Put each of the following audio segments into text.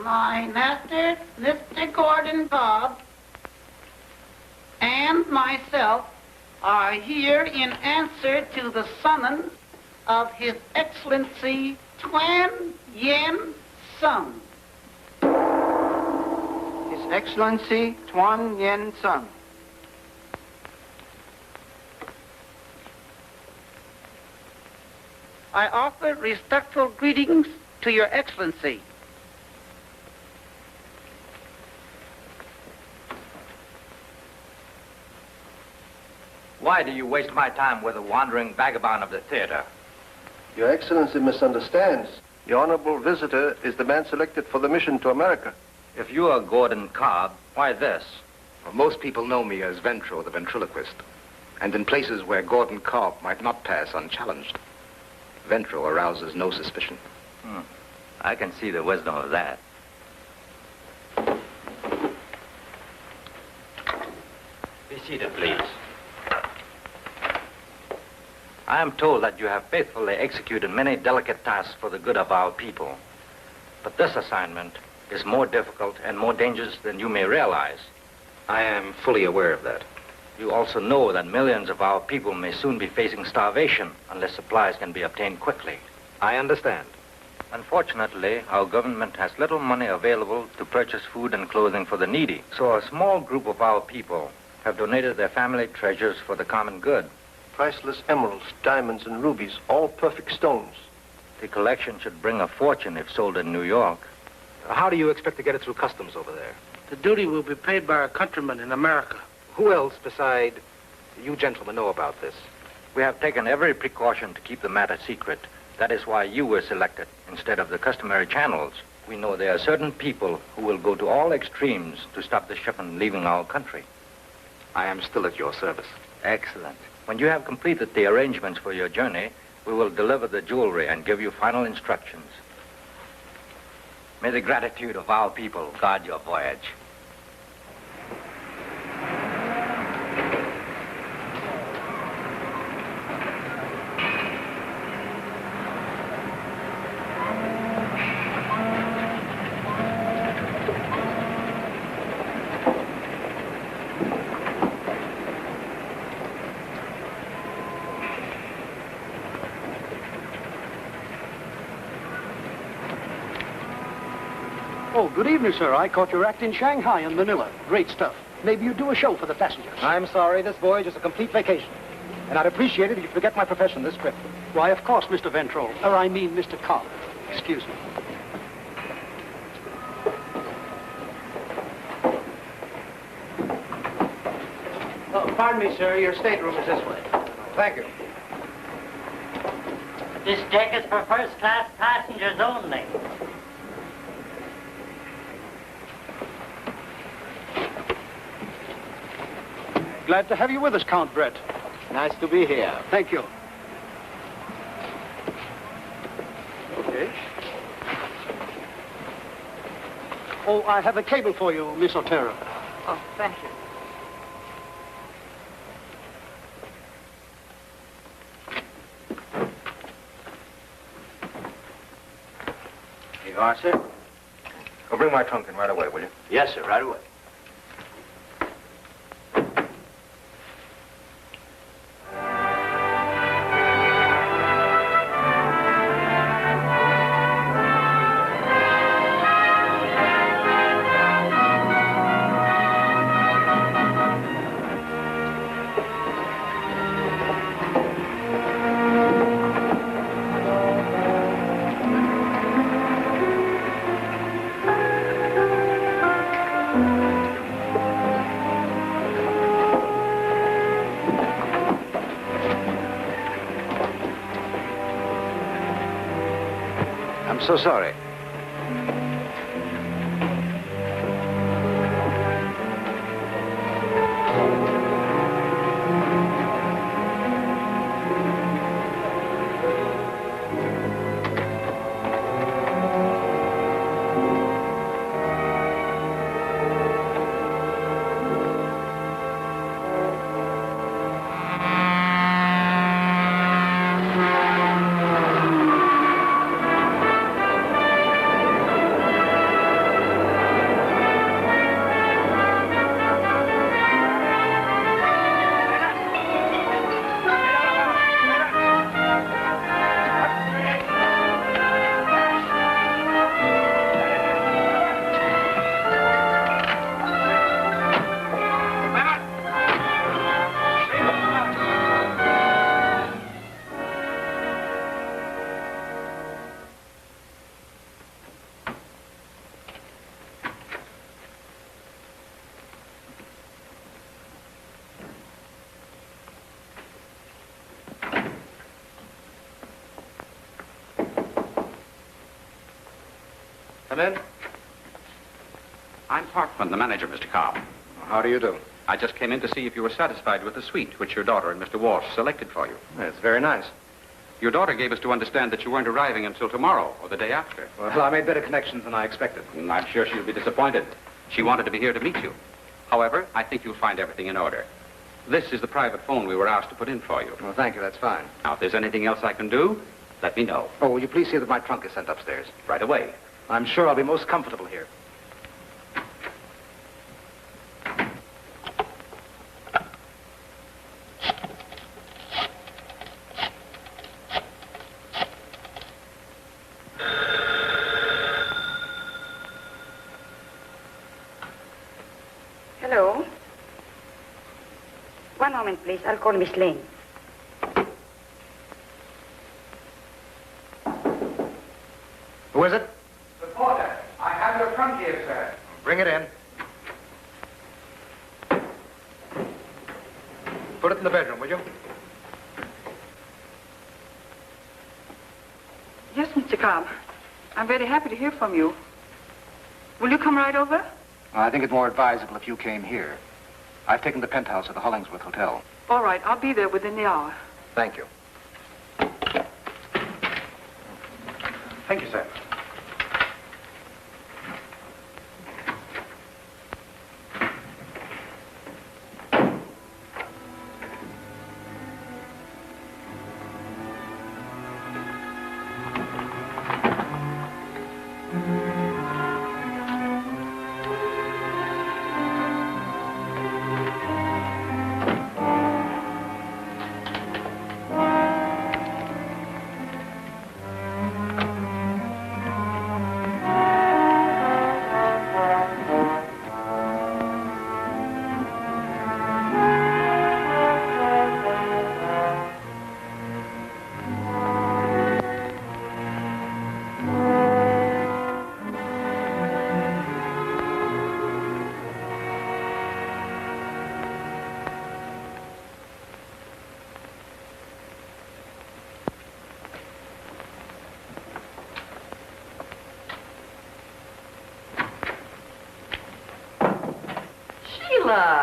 My master, Mr. Gordon Cobb, and myself are here in answer to the summons of His Excellency Tuan Yen Sung. His Excellency Tuan Yen Sung. I offer respectful greetings to Your Excellency. Why do you waste my time with a wandering vagabond of the theater? Your Excellency misunderstands. The honorable visitor is the man selected for the mission to America. If you are Gordon Cobb, why this? Well, most people know me as Ventro, the ventriloquist. And in places where Gordon Cobb might not pass unchallenged, Ventro arouses no suspicion. I can see the wisdom of that. Be seated, please. I am told that you have faithfully executed many delicate tasks for the good of our people. But this assignment is more difficult and more dangerous than you may realize. I am fully aware of that. You also know that millions of our people may soon be facing starvation unless supplies can be obtained quickly. I understand. Unfortunately, our government has little money available to purchase food and clothing for the needy. So a small group of our people have donated their family treasures for the common good. Priceless emeralds, diamonds, and rubies, all perfect stones. The collection should bring a fortune if sold in New York. How do you expect to get it through customs over there? The duty will be paid by our countrymen in America. Who else beside you gentlemen know about this? We have taken every precaution to keep the matter secret. That is why you were selected instead of the customary channels. We know there are certain people who will go to all extremes to stop the shipment leaving our country. I am still at your service. Excellent. When you have completed the arrangements for your journey, we will deliver the jewelry and give you final instructions. May the gratitude of our people guard your voyage. Oh, good evening, sir. I caught your act in Shanghai and Manila. Great stuff. Maybe you'd do a show for the passengers. I'm sorry. This voyage is a complete vacation. And I'd appreciate it if you'd forget my profession this trip. Why, of course, Mr. Ventro. Or I mean, Mr. Cobb. Excuse me. Oh, pardon me, sir. Your stateroom is this way. Thank you. This deck is for first-class passengers only. Glad to have you with us, Count Brett. Nice to be here. Thank you. Okay. Oh, I have a cable for you, Miss Otero. Oh, thank you. Here you are, sir. Go bring my trunk in right away, will you? Yes, sir, right away. I'm so sorry. Come in. I'm Parkman, the manager, Mr. Cobb. How do you do? I just came in to see if you were satisfied with the suite which your daughter and Mr. Walsh selected for you. It's very nice. Your daughter gave us to understand that you weren't arriving until tomorrow or the day after. Well, I made better connections than I expected. And I'm sure she'll be disappointed. She wanted to be here to meet you. However, I think you'll find everything in order. This is the private phone we were asked to put in for you. Well, thank you. That's fine. Now, if there's anything else I can do, let me know. Oh, will you please see that my trunk is sent upstairs? Right away. I'm sure I'll be most comfortable here. Hello. One moment, please. I'll call Miss Lane. Who is it? The porter. I have your trunk here, sir. Bring it in. Put it in the bedroom, will you? Yes, Mr. Cobb. I'm very happy to hear from you. Will you come right over? I think it's more advisable if you came here. I've taken the penthouse at the Hollingsworth Hotel. All right. I'll be there within the hour. Thank you. Thank you, sir.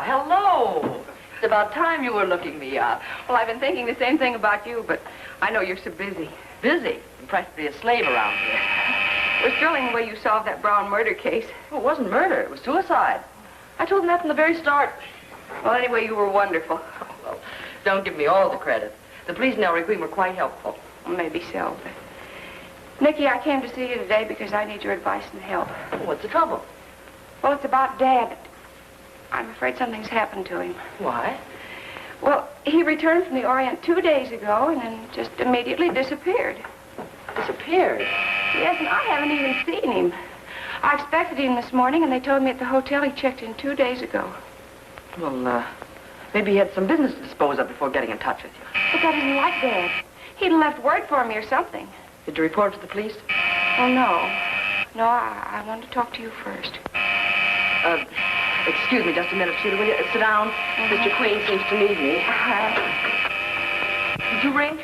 Hello. It's about time you were looking me up. Well, I've been thinking the same thing about you, but I know you're so busy. Busy? I'm practically a slave around here. It was thrilling the way you solved that Brown murder case. Well, it wasn't murder. It was suicide. I told them that from the very start. Well, anyway, you were wonderful. Well, don't give me all the credit. The police in Ellery were quite helpful. Well, maybe so, but... Nicky, I came to see you today because I need your advice and help. Well, what's the trouble? Well, it's about Dad. I'm afraid something's happened to him. Why? Well, he returned from the Orient 2 days ago and then just immediately disappeared. Disappeared? Yes, and I haven't even seen him. I expected him this morning, and they told me at the hotel he checked in 2 days ago. Well, maybe he had some business to dispose of before getting in touch with you. But that isn't like Dad. He'd left word for me or something. Did you report it to the police? Oh, no. No, I wanted to talk to you first. Excuse me just a minute, Sheila, will you? Sit down. Mr. Queen seems to need me. Did you ring?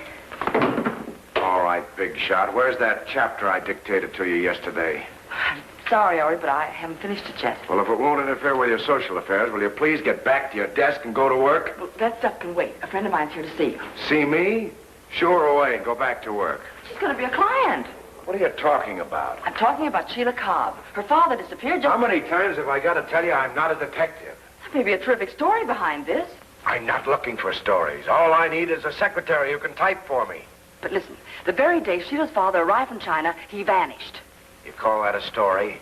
All right, big shot. Where's that chapter I dictated to you yesterday? I'm sorry, Ellery, but I haven't finished it yet. Well, if it won't interfere with your social affairs, will you please get back to your desk and go to work? Well, that stuff can wait. A friend of mine's here to see you. See me? Shoo her away and go back to work. She's going to be a client. What are you talking about? I'm talking about Sheila Cobb. Her father disappeared just... How many times have I got to tell you I'm not a detective? There may be a terrific story behind this. I'm not looking for stories. All I need is a secretary who can type for me. But listen, the very day Sheila's father arrived from China, he vanished. You call that a story?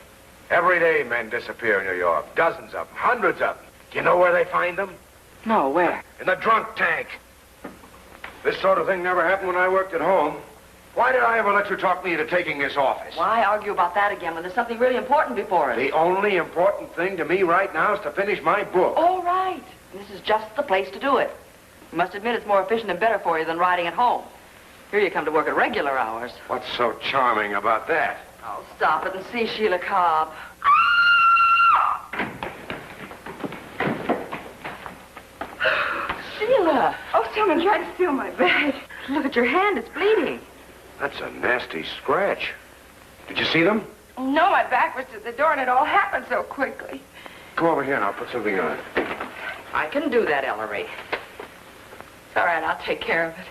Every day men disappear in New York. Dozens of them, hundreds of them. Do you know where they find them? No, where? In the drunk tank. This sort of thing never happened when I worked at home. Why did I ever let you talk me into taking this office? Why argue about that again when there's something really important before us? The only important thing to me right now is to finish my book. All right. This is just the place to do it. You must admit it's more efficient and better for you than riding at home. Here you come to work at regular hours. What's so charming about that? Oh, stop it and see Sheila Cobb. Sheila! Oh, someone tried to steal my bag. Look at your hand. It's bleeding. That's a nasty scratch. Did you see them? No, my back was to the door and it all happened so quickly. Come over here and I'll put something on. I can do that, Ellery. It's all right, I'll take care of it.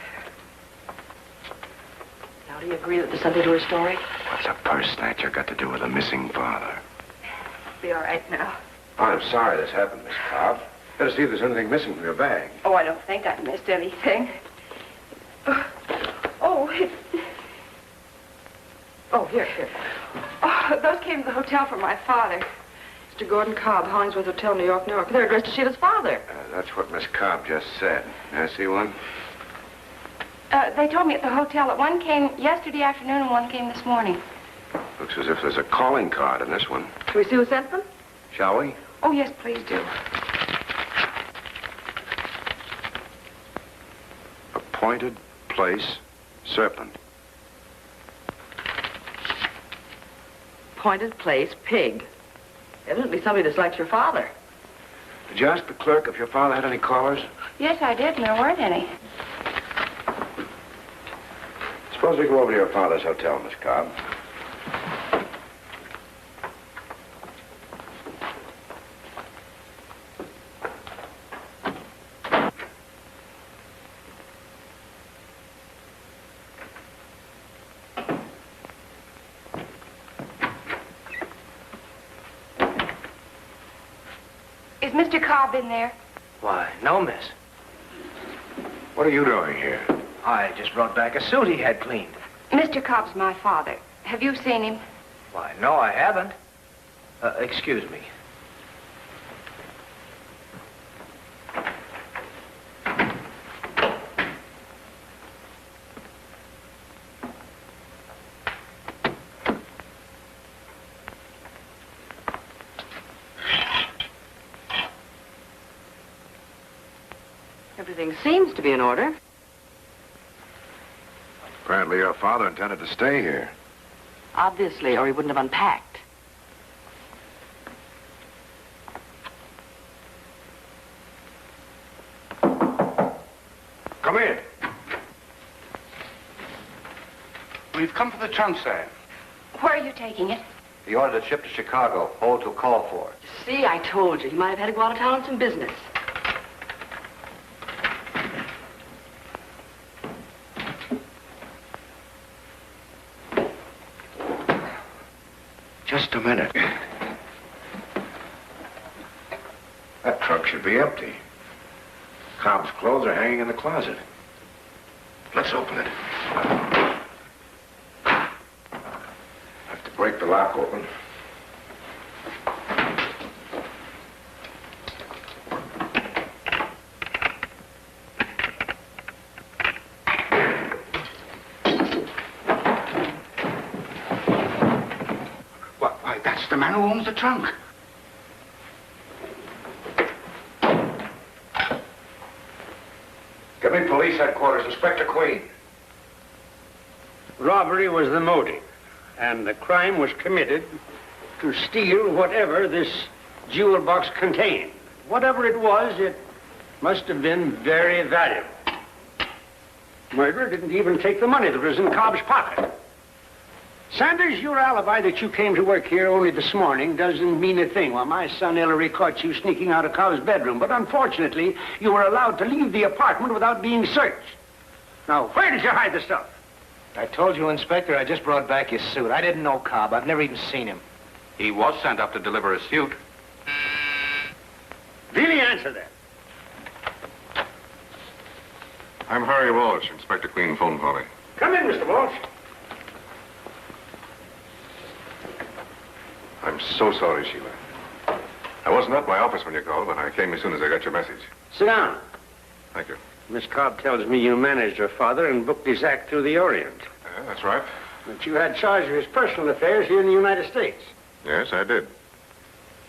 Now, do you agree that there's something to her story? What's a purse snatcher got to do with a missing father? Be all right now. Oh, I'm sorry this happened, Miss Cobb. Better see if there's anything missing from your bag. Oh, I don't think I missed anything. Here. Oh, those came to the hotel from my father. Mr. Gordon Cobb, Hollingsworth Hotel, New York, New York. They're addressed to Sheila's father. That's what Miss Cobb just said. May I see one? They told me at the hotel that one came yesterday afternoon and one came this morning. Looks as if there's a calling card in this one. Can we see who sent them? Shall we? Oh, yes, please do. Appointed place, Serpent. Appointed place, Pig. Evidently somebody dislikes your father. Did you ask the clerk if your father had any callers? Yes, I did, and there weren't any. Suppose we go over to your father's hotel, Miss Cobb. Is Mr. Cobb in there? Why, no, miss. What are you doing here? I just brought back a suit he had cleaned. Mr. Cobb's my father. Have you seen him? Why, no, I haven't. Excuse me. Everything seems to be in order. Apparently your father intended to stay here. Obviously, or he wouldn't have unpacked. Come in. We've come for the trunk, sir. Where are you taking it? He ordered it shipped to Chicago. Hold to call for it. See, I told you. He might have had to go out of town on some business. Just a minute. That trunk should be empty. Cobb's clothes are hanging in the closet. Let's open it. Have to break the lock open. Why, that's the man who owns the trunk. Give me police headquarters, Inspector Queen. Robbery was the motive, and the crime was committed to steal whatever this jewel box contained. Whatever it was, it must have been very valuable. Murderer didn't even take the money that was in Cobb's pocket. Sanders, your alibi that you came to work here only this morning doesn't mean a thing. Well, my son Ellery caught you sneaking out of Cobb's bedroom, but unfortunately, you were allowed to leave the apartment without being searched. Now, where did you hide the stuff? I told you, Inspector, I just brought back his suit. I didn't know Cobb. I've never even seen him. He was sent up to deliver a suit. Really answer that. I'm Harry Walsh. Inspector Queen phone for me. Come in, Mr. Walsh. I'm so sorry, Sheila. I wasn't at my office when you called, but I came as soon as I got your message. Sit down. Thank you. Miss Cobb tells me you managed her father and booked his act through the Orient. Yeah, that's right. That you had charge of his personal affairs here in the United States. Yes, I did.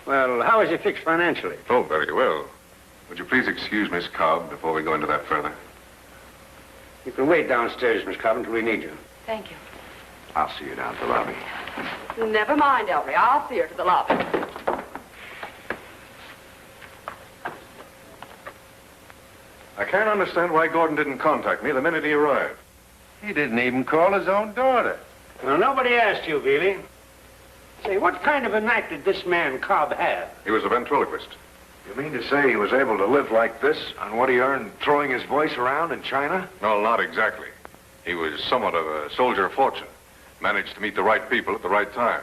Well, how is he fixed financially? Oh, very well. Would you please excuse Miss Cobb before we go into that further? You can wait downstairs, Miss Cobb, until we need you. Thank you. I'll see you down at the lobby. Never mind, Ellery. I'll see her to the lobby. I can't understand why Gordon didn't contact me the minute he arrived. He didn't even call his own daughter. Well, nobody asked you, Bealey. Say, what kind of a night did this man Cobb have? He was a ventriloquist. You mean to say he was able to live like this on what he earned throwing his voice around in China? No, not exactly. He was somewhat of a soldier of fortune. Managed to meet the right people at the right time.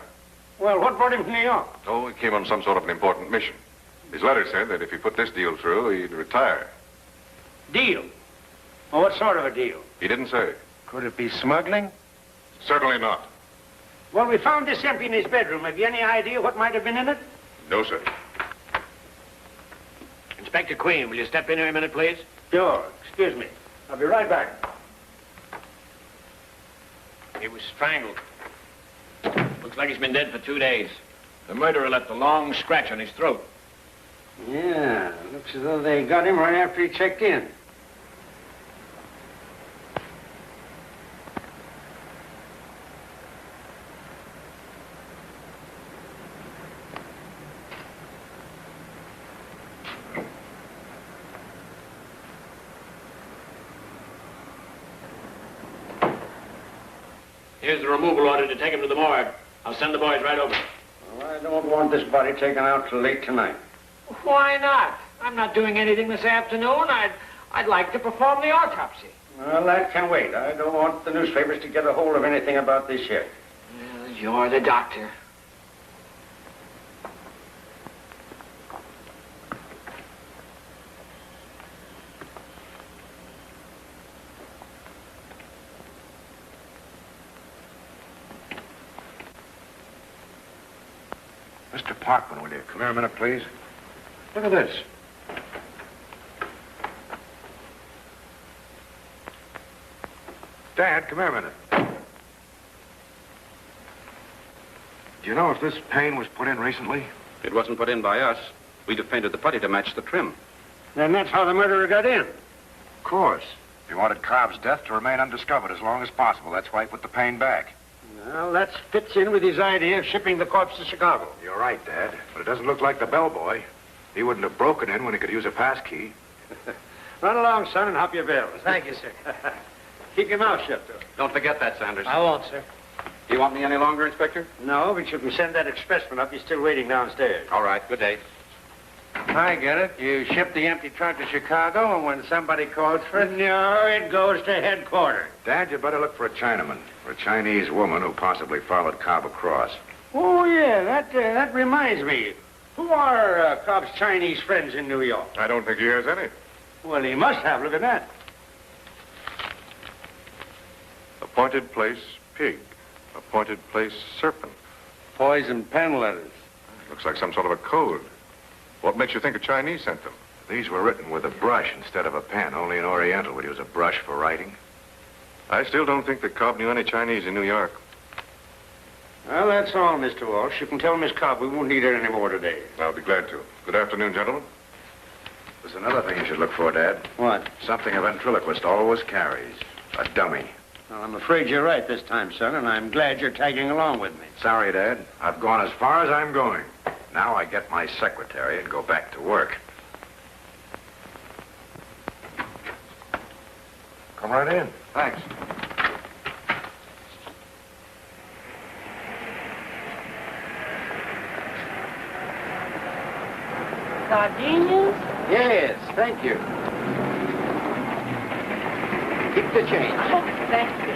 Well, what brought him to New York? Oh, he came on some sort of an important mission. His letter said that if he put this deal through, he'd retire. Deal? Well, what sort of a deal? He didn't say. Could it be smuggling? Certainly not. Well, we found this empty in his bedroom. Have you any idea what might have been in it? No, sir. Inspector Queen, will you step in here a minute, please? Sure. Excuse me. I'll be right back. He was strangled. Looks like he's been dead for 2 days. The murderer left a long scratch on his throat. Yeah, looks as though they got him right after he checked in. Here's the removal order to take him to the morgue. I'll send the boys right over. Well, I don't want this body taken out till late tonight. Why not? I'm not doing anything this afternoon. I'd like to perform the autopsy. Well, that can wait. I don't want the newspapers to get a hold of anything about this yet. Well, you're the doctor. Mr. Parkman, will you come here a minute, please? Look at this. Dad, come here a minute. Do you know if this paint was put in recently? It wasn't put in by us. We'd have painted the putty to match the trim. Then that's how the murderer got in. Of course. He wanted Cobb's death to remain undiscovered as long as possible. That's why he put the paint back. Well, that fits in with his idea of shipping the corpse to Chicago. You're right, Dad. But it doesn't look like the bellboy. He wouldn't have broken in when he could use a pass key. Run along, son, and hop your bells. Thank you, sir. Keep your mouth shut, though. Don't forget that, Sanders. I won't, sir. Do you want me any longer, Inspector? No, but you can send that expressman up. He's still waiting downstairs. All right. Good day. I get it. You ship the empty trunk to Chicago, and when somebody calls for it... No, it goes to headquarters. Dad, you better look for a Chinaman, or a Chinese woman who possibly followed Cobb across. Oh, yeah, that reminds me. Who are Cobb's Chinese friends in New York? I don't think he has any. Well, he must have. Look at that. Appointed place, pig. Appointed place, serpent. Poison pen letters. Looks like some sort of a code. What makes you think a Chinese sent them? These were written with a brush instead of a pen. Only an Oriental would use a brush for writing. I still don't think that Cobb knew any Chinese in New York. Well, that's all, Mr. Walsh. You can tell Miss Cobb we won't need her any more today. I'll be glad to. Good afternoon, gentlemen. There's another thing you should look for, Dad. What? Something a ventriloquist always carries. A dummy. Well, I'm afraid you're right this time, son, and I'm glad you're tagging along with me. Sorry, Dad. I've gone as far as I'm going. Now I get my secretary and go back to work. Come right in. Thanks. Gardenias? Yes, thank you. Keep the change. Oh, thank you.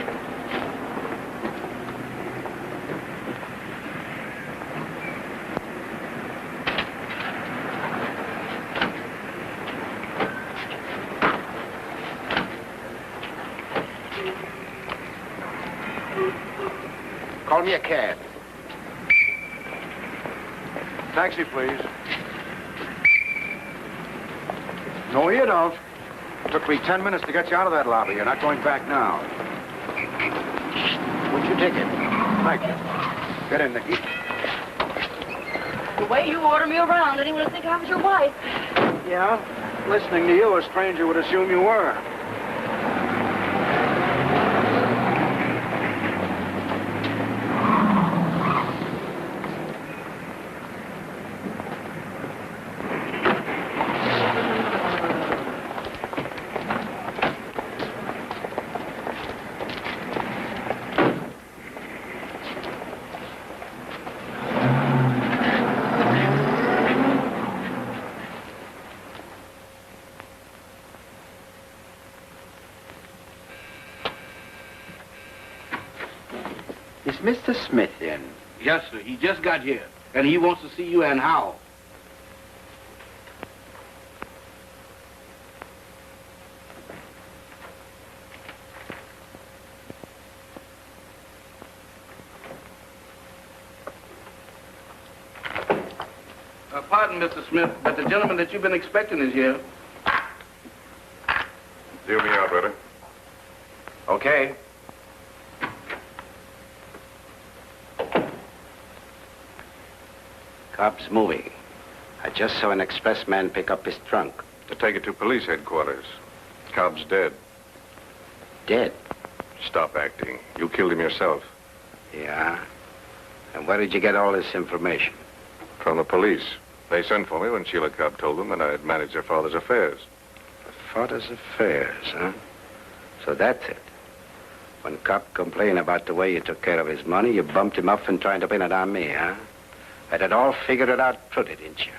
Call me a cab. Taxi, please. No, you don't. It took me 10 minutes to get you out of that lobby. You're not going back now. What's your ticket? Thank you. Get in, Nicky. The way you order me around, anyone would think I was your wife. Yeah? Listening to you, a stranger would assume you were. Mr. Smith, then? Yes, sir. He just got here, and he wants to see you, and how? Pardon, Mr. Smith, but the gentleman that you've been expecting is here. Deal me out, brother. Okay. Cops moving. I just saw an expressman pick up his trunk. To take it to police headquarters. Cobb's dead. Dead? Stop acting. You killed him yourself. Yeah? And where did you get all this information? From the police. They sent for me when Sheila Cobb told them that I'd managed their father's affairs. Father's affairs, huh? So that's it. When Cobb complained about the way you took care of his money, you bumped him up and tried to pin it on me, huh? Had it all figured it out pretty, didn't you?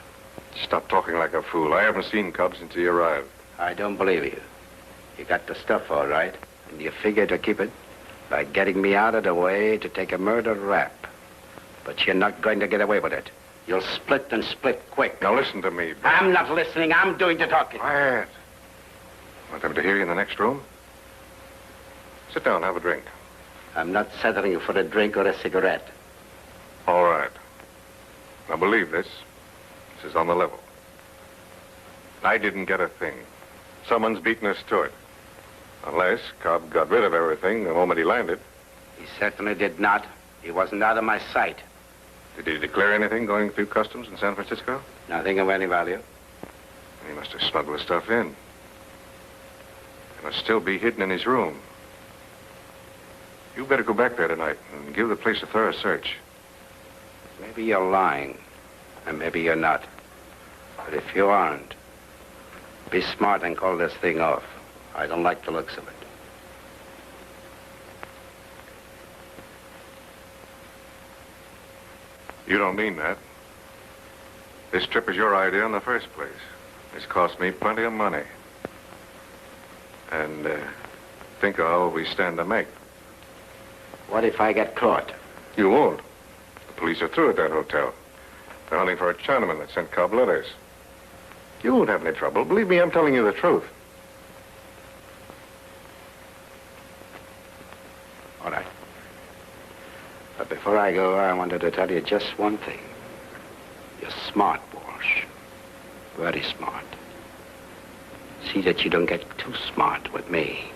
Stop talking like a fool. I haven't seen Cobb since he arrived. I don't believe you. You got the stuff all right, and you figure to keep it by getting me out of the way to take a murder rap. But you're not going to get away with it. You'll split and split quick. Now listen to me. I'm not listening. I'm doing the talking. Quiet. Want them to hear you in the next room? Sit down, have a drink. I'm not settling you for a drink or a cigarette. All right. Now believe this. This is on the level. I didn't get a thing. Someone's beaten us to it. Unless Cobb got rid of everything the moment he landed. He certainly did not. He wasn't out of my sight. Did he declare anything going through customs in San Francisco? Nothing of any value. He must have smuggled the stuff in. It must still be hidden in his room. You better go back there tonight and give the place a thorough search. Maybe you're lying, and maybe you're not. But if you aren't, be smart and call this thing off. I don't like the looks of it. You don't mean that. This trip is your idea in the first place. It's cost me plenty of money. And think of all we stand to make. What if I get caught? You won't. The police are through at that hotel. They're hunting for a Chinaman that sent Cobb letters. You won't have any trouble. Believe me, I'm telling you the truth. All right. But before I go, I wanted to tell you just one thing. You're smart, Walsh. Very smart. See that you don't get too smart with me.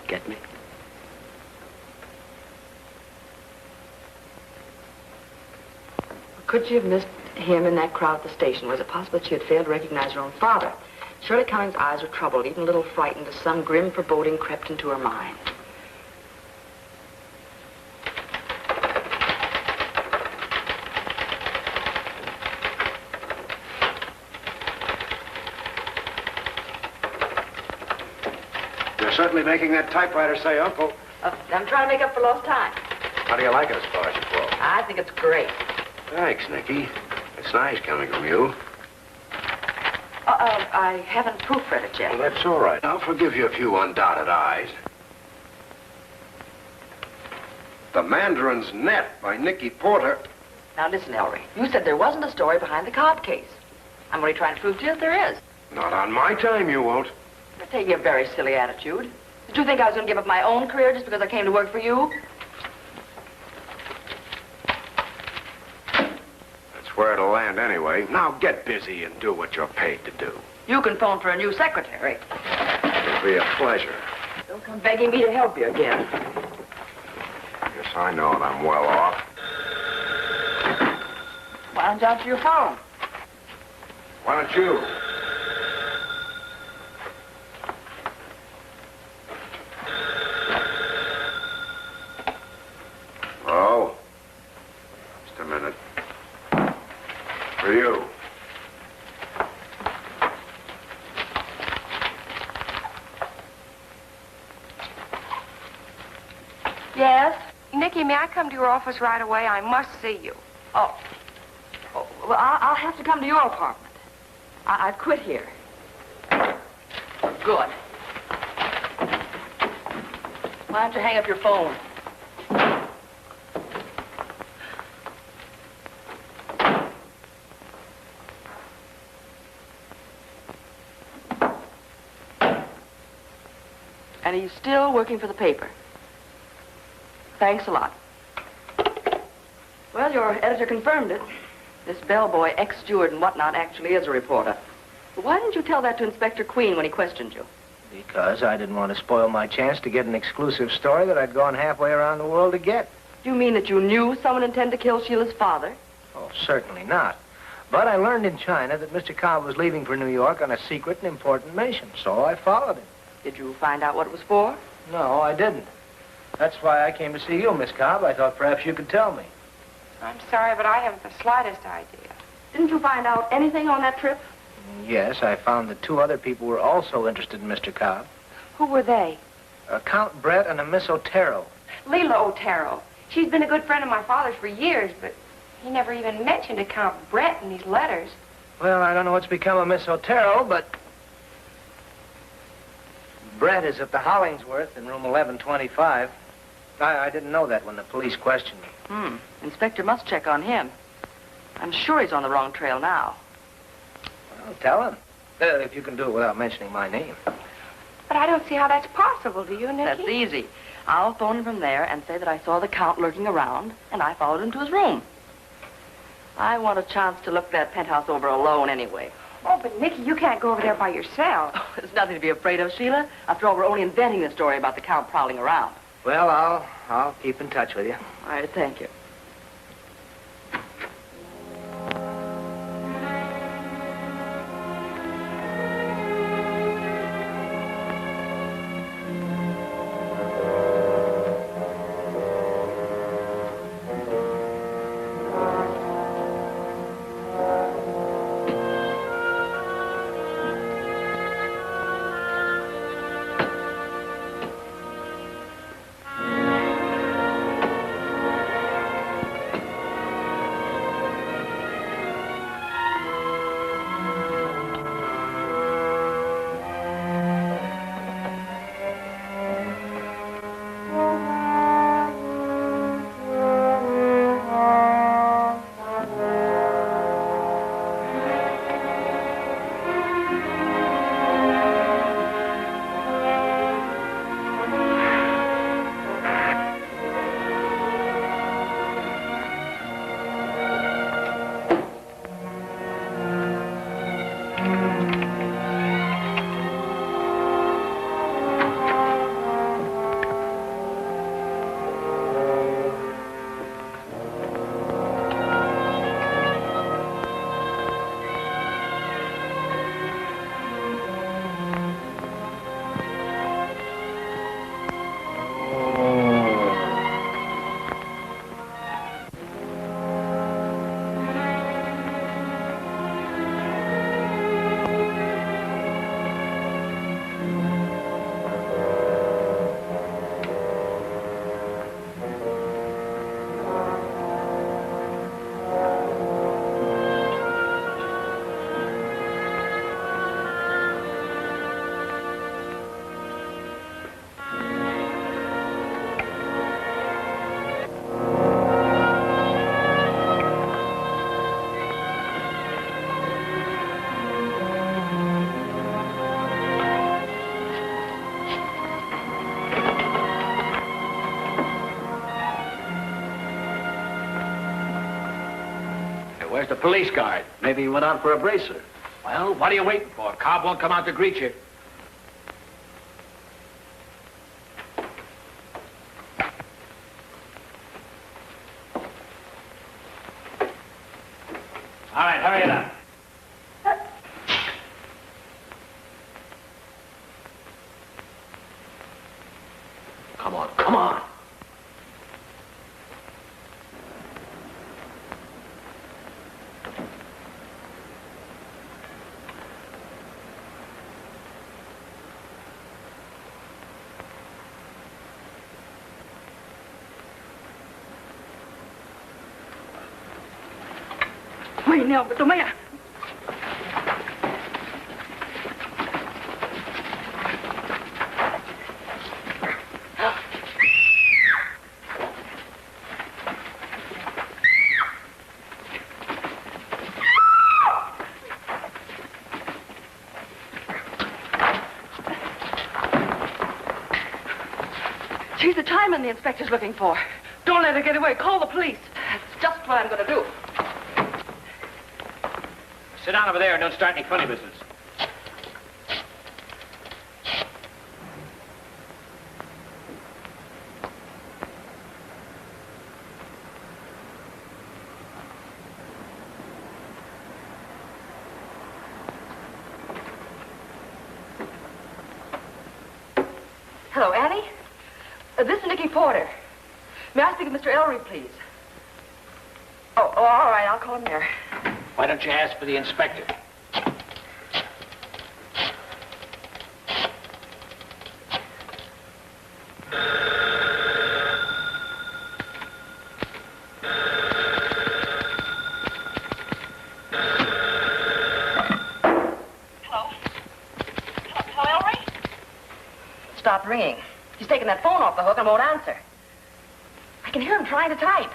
Get me? Could she have missed him in that crowd at the station? Was it possible that she had failed to recognize her own father? Shirley Cummings' eyes were troubled, even a little frightened, as some grim foreboding crept into her mind. You're certainly making that typewriter say Uncle. I'm trying to make up for lost time. How do you like it as far as you go? I think it's great. Thanks, Nicky. It's nice coming from you. I haven't proofread it yet. Well, that's all right. I'll forgive you a few undotted I's. The Mandarin's Net by Nicky Porter. Now listen, Ellery. You said there wasn't a story behind the Cobb case. I'm only trying to prove to you that there is. Not on my time, you won't. I take you a very silly attitude. Did you think I was going to give up my own career just because I came to work for you? That's where it'll land anyway. Now get busy and do what you're paid to do. You can phone for a new secretary. It'll be a pleasure. Don't come begging me to help you again. Yes, I know that I'm well off. Why don't you answer your phone? Why don't you? Oh. Just a minute. For you. Yes? Nicky, may I come to your office right away? I must see you. Oh, well, I'll have to come to your apartment. I've quit here. Good. Why don't you hang up your phone? And he's still working for the paper. Thanks a lot. Well, your editor confirmed it. This bellboy, ex-steward and whatnot, actually is a reporter. But why didn't you tell that to Inspector Queen when he questioned you? Because I didn't want to spoil my chance to get an exclusive story that I'd gone halfway around the world to get. You mean that you knew someone intended to kill Sheila's father? Oh, certainly not. But I learned in China that Mr. Cobb was leaving for New York on a secret and important mission, so I followed him. Did you find out what it was for? No, I didn't. That's why I came to see you, Miss Cobb. I thought perhaps you could tell me. I'm sorry, but I haven't the slightest idea. Didn't you find out anything on that trip? Yes, I found that 2 other people were also interested in Mr. Cobb. Who were they? Count Brett and a Miss Otero. Leila Otero. She's been a good friend of my father's for years, but he never even mentioned a Count Brett in these letters. Well, I don't know what's become of Miss Otero, but Brett is at the Hollingsworth in room 1125. I didn't know that when the police questioned me. Inspector must check on him. I'm sure he's on the wrong trail now. Well, tell him. If you can do it without mentioning my name. But I don't see how that's possible, do you, Nicky? That's easy. I'll phone him from there and say that I saw the Count lurking around, and I followed him to his room. I want a chance to look that penthouse over alone anyway. Oh, but Nicky, you can't go over there by yourself. Oh, there's nothing to be afraid of, Sheila. After all, we're only inventing the story about the Count prowling around. Well, I'll keep in touch with you. All right, thank you. Where's the police guard? Maybe he went out for a bracer. Well, what are you waiting for? Cobb won't come out to greet you. All right, hurry it up. Come on, come on. Mày nèo của tụi mày à? diamond the inspector's looking for. Don't let her get away. Call the police. That's just what I'm going to do. Sit down over there and don't start any funny business. Hello, Annie. This is Nicky Porter. May I speak with Mr. Ellery, please? Oh, all right. I'll call him there. Why don't you ask for the inspector? Hello, Ellery? Stopped ringing. He's taken that phone off the hook and won't answer. I can hear him trying to type.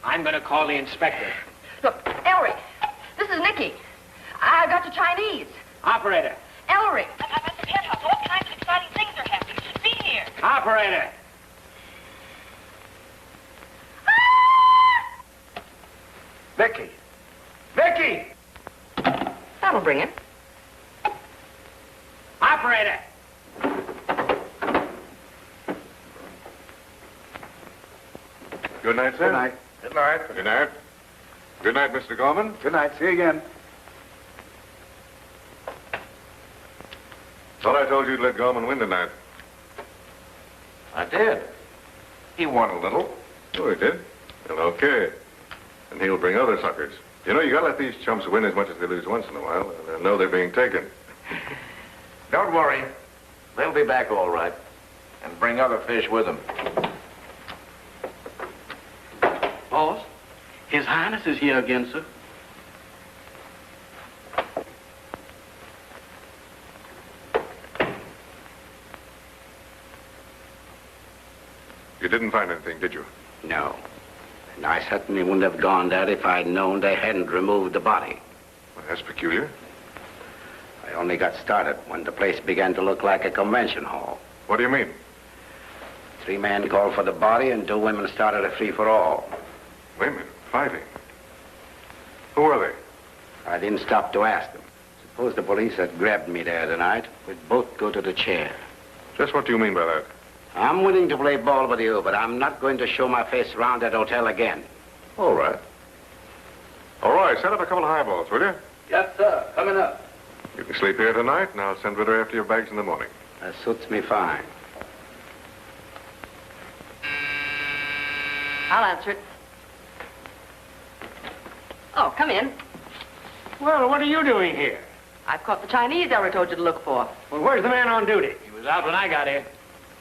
I'm going to call the inspector. Look, Ellery, this is Nicky. I got your Chinese. Operator. Ellery. I'm at the Penthouse. All kinds of exciting things are happening. You should be here. Operator. Vicky! Vicky! That'll bring him. Operator. Good night, sir. Good night. Good night. Good night. Good night, Mr. Gorman. Good night. See you again. Thought I told you to let Gorman win tonight. I did. He won a little. Oh, he did? Well, okay. And he'll bring other suckers. You know, you gotta let these chumps win as much as they lose once in a while. They'll know they're being taken. Don't worry. They'll be back all right. And bring other fish with them. Boss, His Highness is here again, sir. You didn't find anything, did you? No. And I certainly wouldn't have gone there if I'd known they hadn't removed the body. Well, that's peculiar. I only got started when the place began to look like a convention hall. What do you mean? 3 men called for the body and 2 women started a free-for-all. Women fighting? Who are they? I didn't stop to ask them. Suppose the police had grabbed me there tonight, we'd both go to the chair. Just what do you mean by that? I'm willing to play ball with you, but I'm not going to show my face around that hotel again. All right. All right, set up a couple of highballs, will you? Yes, sir. Coming up. You can sleep here tonight, and I'll send with her after your bags in the morning. That suits me fine. I'll answer it. Oh, come in. Well, what are you doing here? I've caught the Chinese Ellery told you to look for. Well, where's the man on duty? He was out when I got here.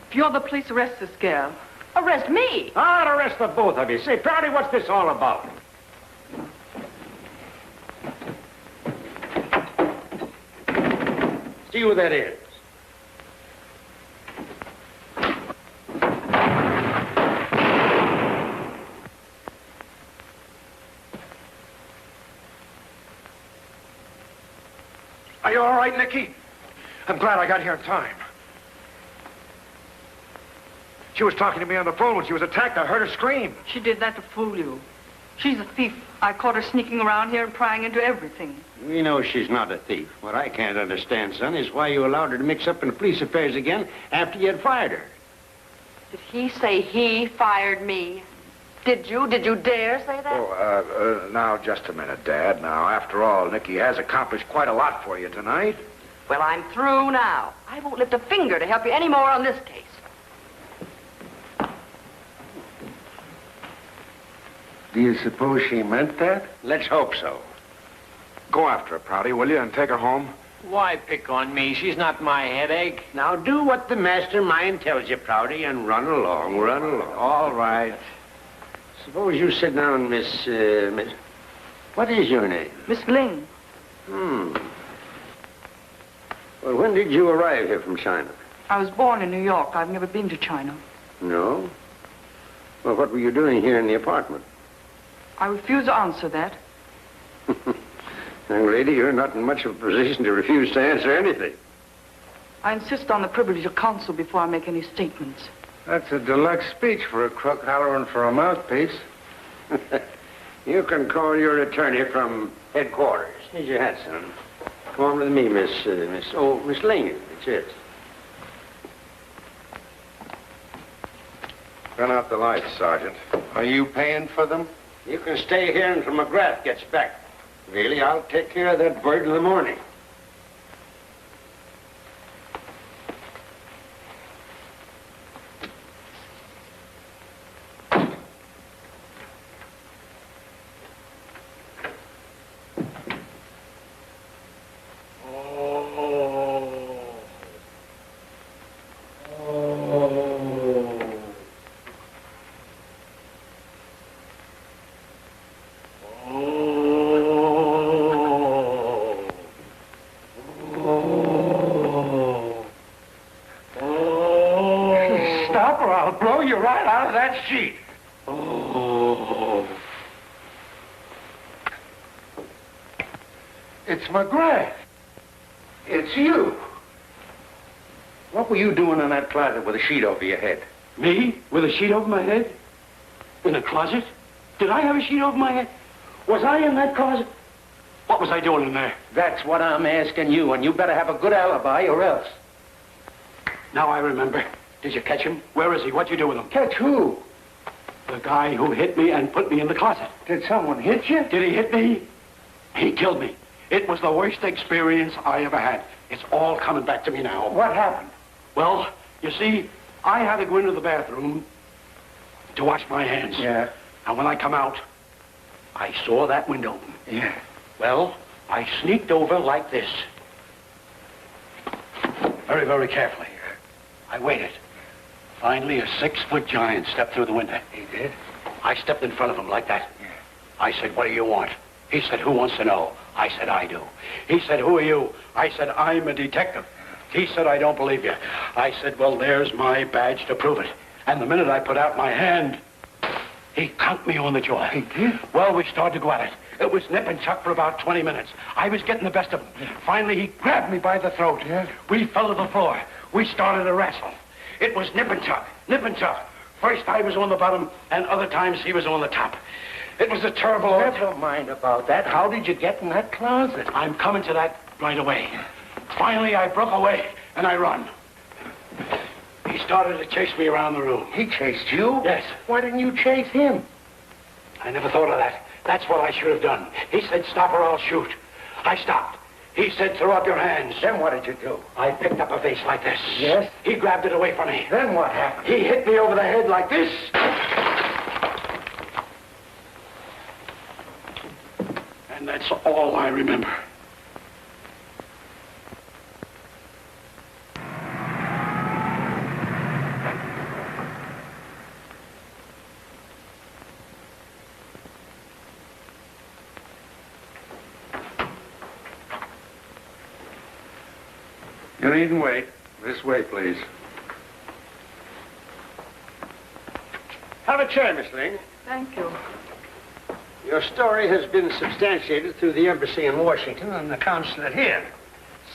If you're the police, arrest this gal. Arrest me? I'll arrest the both of you. Say, Prouty, what's this all about? See who that is. Are you all right, Nicky? I'm glad I got here in time. She was talking to me on the phone when she was attacked. I heard her scream. She did that to fool you. She's a thief. I caught her sneaking around here and prying into everything. We know she's not a thief. What I can't understand, son, is why you allowed her to mix up in police affairs again after you had fired her. Did he say he fired me? Did you? Did you dare say that? Oh, now, just a minute, Dad. Now, after all, Nicky has accomplished quite a lot for you tonight. Well, I'm through now. I won't lift a finger to help you any more on this case. Do you suppose she meant that? Let's hope so. Go after her, Prouty, will you, and take her home? Why pick on me? She's not my headache. Now, do what the mastermind tells you, Prouty, and run along, run along. All right. Suppose you sit down, Miss... What is your name? Miss Ling. Well, when did you arrive here from China? I was born in New York. I've never been to China. No? Well, what were you doing here in the apartment? I refuse to answer that. Young lady, you're not in much of a position to refuse to answer anything. I insist on the privilege of counsel before I make any statements. That's a deluxe speech for a crook hollering for a mouthpiece. You can call your attorney from headquarters. Here's your hat, son. Come on with me, Miss Lincoln. It's it. Turn out the lights, Sergeant. Are you paying for them? You can stay here until McGrath gets back. Really, I'll take care of that bird in the morning. Sheet. Oh. It's McGrath. It's you. What were you doing in that closet with a sheet over your head? Me? With a sheet over my head? In a closet? Did I have a sheet over my head? Was I in that closet? What was I doing in there? That's what I'm asking you, and you better have a good alibi or else. Now I remember. Did you catch him? Where is he? What'd you do with him? Catch who? The guy who hit me and put me in the closet. Did someone hit you? Did he hit me? He killed me. It was the worst experience I ever had. It's all coming back to me now. What happened? Well, you see, I had to go into the bathroom to wash my hands. Yeah. And when I come out, I saw that window open. Yeah. Well, I sneaked over like this. Very, very carefully. I waited. Finally, a 6-foot giant stepped through the window. He did? I stepped in front of him like that. Yeah. I said, what do you want? He said, who wants to know? I said, I do. He said, who are you? I said, I'm a detective. He said, I don't believe you. I said, well, there's my badge to prove it. And the minute I put out my hand, he conked me on the jaw. He did? Well, we started to go at it. It was nip and tuck for about 20 minutes. I was getting the best of him. Yeah. Finally, he grabbed me by the throat. Yeah. We fell to the floor. We started a wrestle. It was nip and tuck, nip and tuck. First I was on the bottom, and other times he was on the top. It was a terrible... Never mind about that. How did you get in that closet? I'm coming to that right away. Finally, I broke away, and I run. He started to chase me around the room. He chased you? Yes. Why didn't you chase him? I never thought of that. That's what I should have done. He said, stop or I'll shoot. I stopped. He said, throw up your hands. Then what did you do? I picked up a vase like this. Yes? He grabbed it away from me. Then what happened? He hit me over the head like this. And that's all I remember. You needn't wait. This way, please. Have a chair, Miss Ling. Thank you. Your story has been substantiated through the embassy in Washington and the consulate here.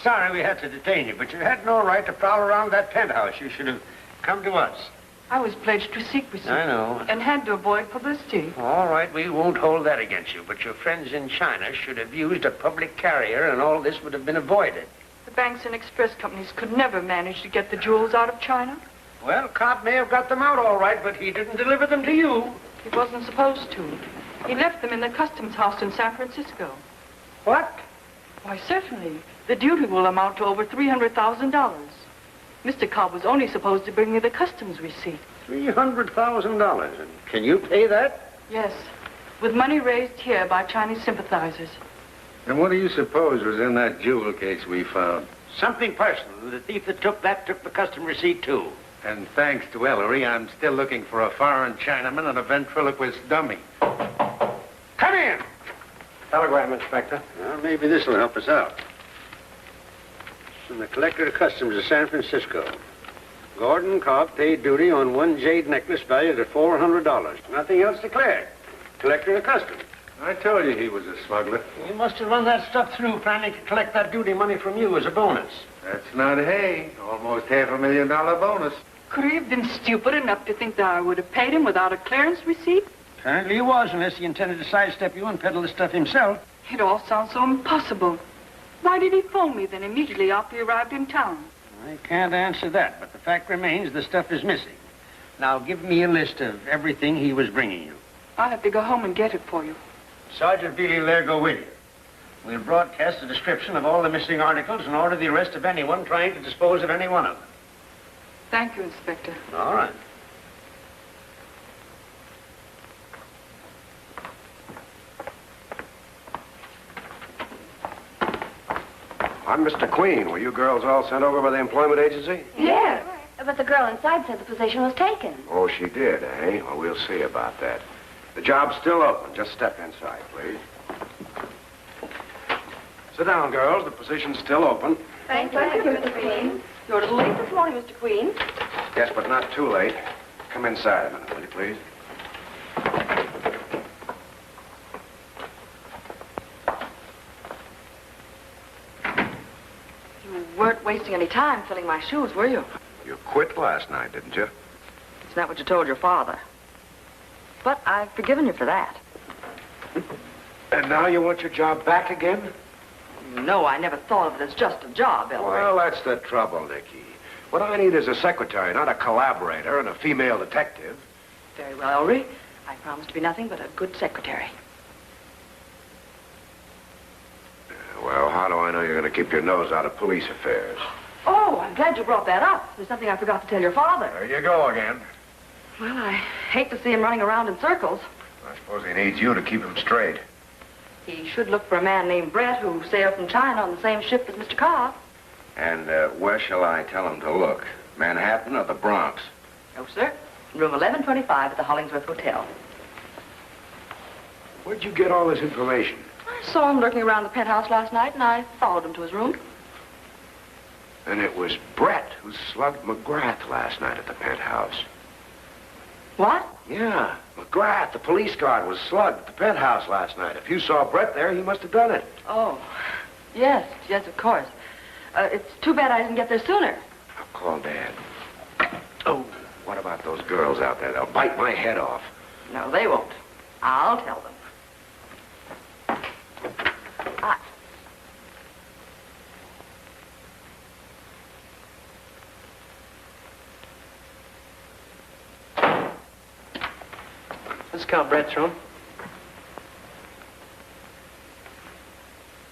Sorry we had to detain you, but you had no right to prowl around that penthouse. You should have come to us. I was pledged to secrecy. I know. And had to avoid publicity. All right, we won't hold that against you, but your friends in China should have used a public carrier, and all this would have been avoided. The banks and express companies could never manage to get the jewels out of China. Well, Cobb may have got them out all right, but he didn't deliver them to you. He wasn't supposed to. He left them in the customs house in San Francisco. What? Why, certainly. The duty will amount to over $300,000. Mr. Cobb was only supposed to bring me the customs receipt. $300,000. And can you pay that? Yes, with money raised here by Chinese sympathizers. And what do you suppose was in that jewel case we found? Something personal. The thief that took that took the custom receipt, too. And thanks to Ellery, I'm still looking for a foreign Chinaman and a ventriloquist dummy. Come in! Telegram, Inspector. Well, maybe this will help us out. From the Collector of Customs of San Francisco. Gordon Cobb paid duty on one jade necklace valued at $400. Nothing else declared. Collector of Customs. I told you he was a smuggler. He must have run that stuff through planning to collect that duty money from you as a bonus. That's not hay. Almost $500,000 bonus. Could he have been stupid enough to think that I would have paid him without a clearance receipt? Apparently he was, unless he intended to sidestep you and peddle the stuff himself. It all sounds so impossible. Why did he phone me then immediately after he arrived in town? I can't answer that, but the fact remains the stuff is missing. Now, give me a list of everything he was bringing you. I'll have to go home and get it for you. Sergeant Bealey will there go with you. We'll broadcast a description of all the missing articles and order the arrest of anyone trying to dispose of any one of them. Thank you, Inspector. All right. I'm Mr. Queen. Were you girls all sent over by the employment agency? Yes. But the girl inside said the position was taken. Oh, she did, eh? Well, we'll see about that. The job's still open. Just step inside, please. Sit down, girls. The position's still open. Thank you, Mr. Queen. You're a little late this morning, Mr. Queen. Yes, but not too late. Come inside a minute, will you, please? You weren't wasting any time filling my shoes, were you? You quit last night, didn't you? It's not what you told your father. But I've forgiven you for that. And now you want your job back again? No, I never thought of it as just a job, Ellery. Well, that's the trouble, Nicky. What I need is a secretary, not a collaborator and a female detective. Very well, Ellery. I promise to be nothing but a good secretary. Well, how do I know you're going to keep your nose out of police affairs? Oh, I'm glad you brought that up. There's something I forgot to tell your father. There you go again. Well, I hate to see him running around in circles. I suppose he needs you to keep him straight. He should look for a man named Brett who sailed from China on the same ship as Mr. Cobb. And where shall I tell him to look? Manhattan or the Bronx? No, sir. Room 1125 at the Hollingsworth Hotel. Where'd you get all this information? I saw him lurking around the Penthouse last night, and I followed him to his room. And it was Brett who slugged McGrath last night at the Penthouse. What? Yeah, McGrath, the police guard, was slugged at the Penthouse last night. If you saw Brett there, he must have done it. Oh, yes, of course. It's too bad I didn't get there sooner. I'll call Dad. Oh, what about those girls out there? They'll bite my head off. No, they won't. I'll tell them. Let's count Brett's room.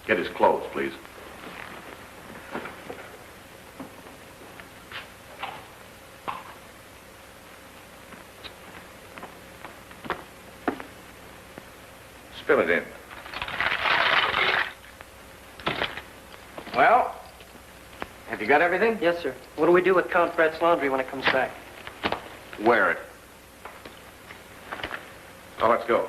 Get his clothes, please. Spill it in. Well, have you got everything? Yes, sir. What do we do with Count Brett's laundry when it comes back? Wear it. Now, let's go.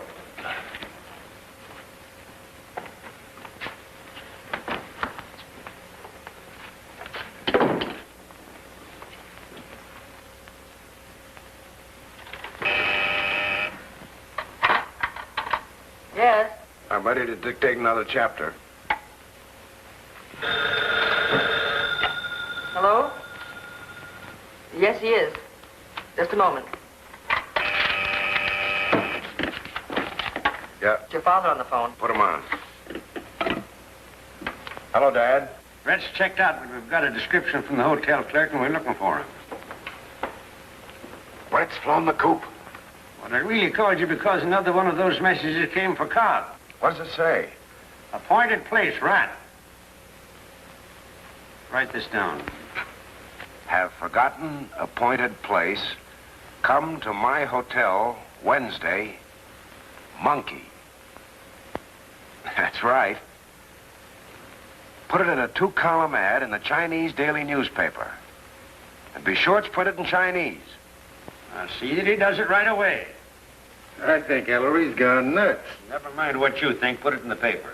Yes? I'm ready to dictate another chapter. Hello? Yes, he is. Just a moment. Yeah. It's your father on the phone. Put him on. Hello, Dad. Brett's checked out, but we've got a description from the hotel clerk, and we're looking for him. Brett's flown the coop. Well, I really called you because another one of those messages came for Cobb. What does it say? Appointed place, Rat. Write this down. Have forgotten appointed place. Come to my hotel Wednesday. Monkey. That's right. Put it in a 2-column ad in the Chinese daily newspaper. And be sure it's printed in Chinese. I'll see that he does it right away. I think Ellery's gone nuts. Never mind what you think. Put it in the paper.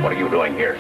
What are you doing here?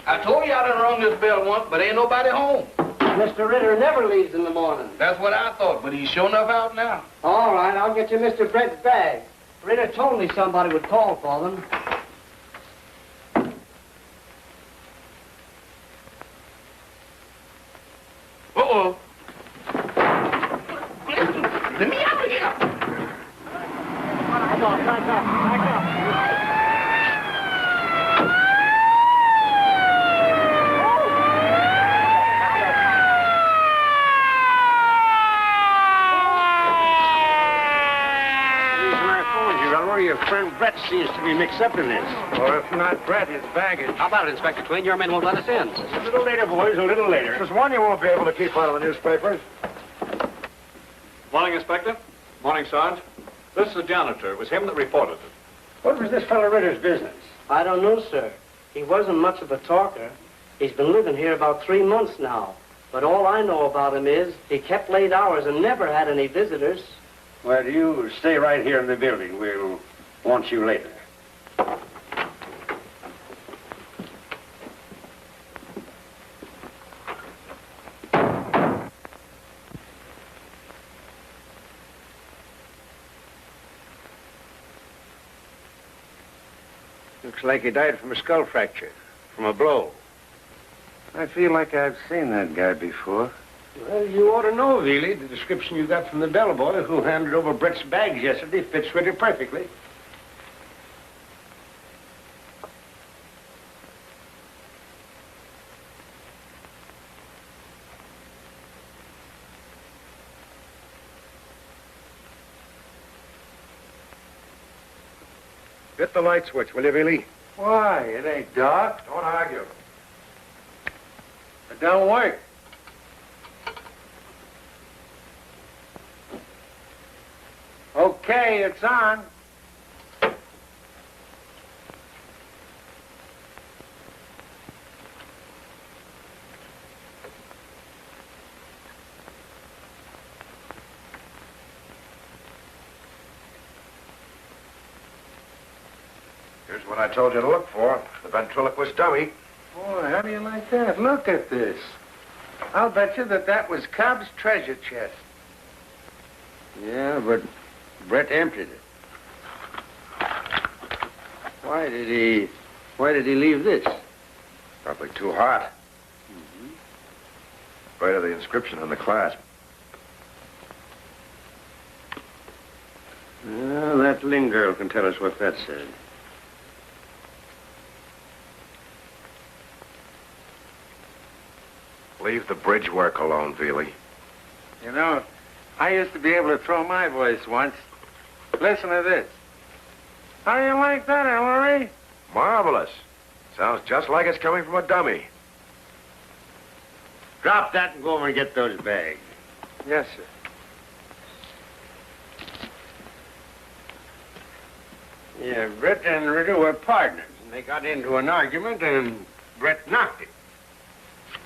I told you I done rung this bell once, but ain't nobody home. Mr. Ritter never leaves in the morning. That's what I thought, but he's sure enough out now. All right, I'll get you Mr. Brett's bag. Ritter told me somebody would call for them. Uh-oh. Let me out of here. Back up, back up, back up. Your friend Brett seems to be mixed up in this. Or if not Brett, his baggage. How about it, Inspector Twin? Your men won't let us in. A little later, boys, a little later. There's one you won't be able to keep out of the newspapers. Morning, Inspector. Morning, Sarge. This is the janitor. It was him that reported it. What was this fellow Ritter's business? I don't know, sir. He wasn't much of a talker. He's been living here about 3 months now. But all I know about him is he kept late hours and never had any visitors. Well, you stay right here in the building. We'll want you later. Looks like he died from a skull fracture, from a blow. I feel like I've seen that guy before. Well, you ought to know, really. The description you got from the bellboy who handed over Brett's bags yesterday fits Ritter perfectly. Hit the light switch, will you, Billy? Why? It ain't dark. Don't argue. It don't work. Okay, it's on. Here's what I told you to look for. The ventriloquist dummy. Boy, how do you like that? Look at this. I'll bet you that was Cobb's treasure chest. Yeah, but Brett emptied it. Why did he leave this? Probably too hot. Afraid of the inscription on the clasp. Well, that Lynn girl can tell us what that said. Leave the bridge work alone, Veely. You know, I used to be able to throw my voice once. Listen to this. How do you like that, Ellery? Marvelous. Sounds just like it's coming from a dummy. Drop that and go over and get those bags. Yes, sir. Yeah, Brett and Ritter were partners, and they got into an argument, and Brett knocked him.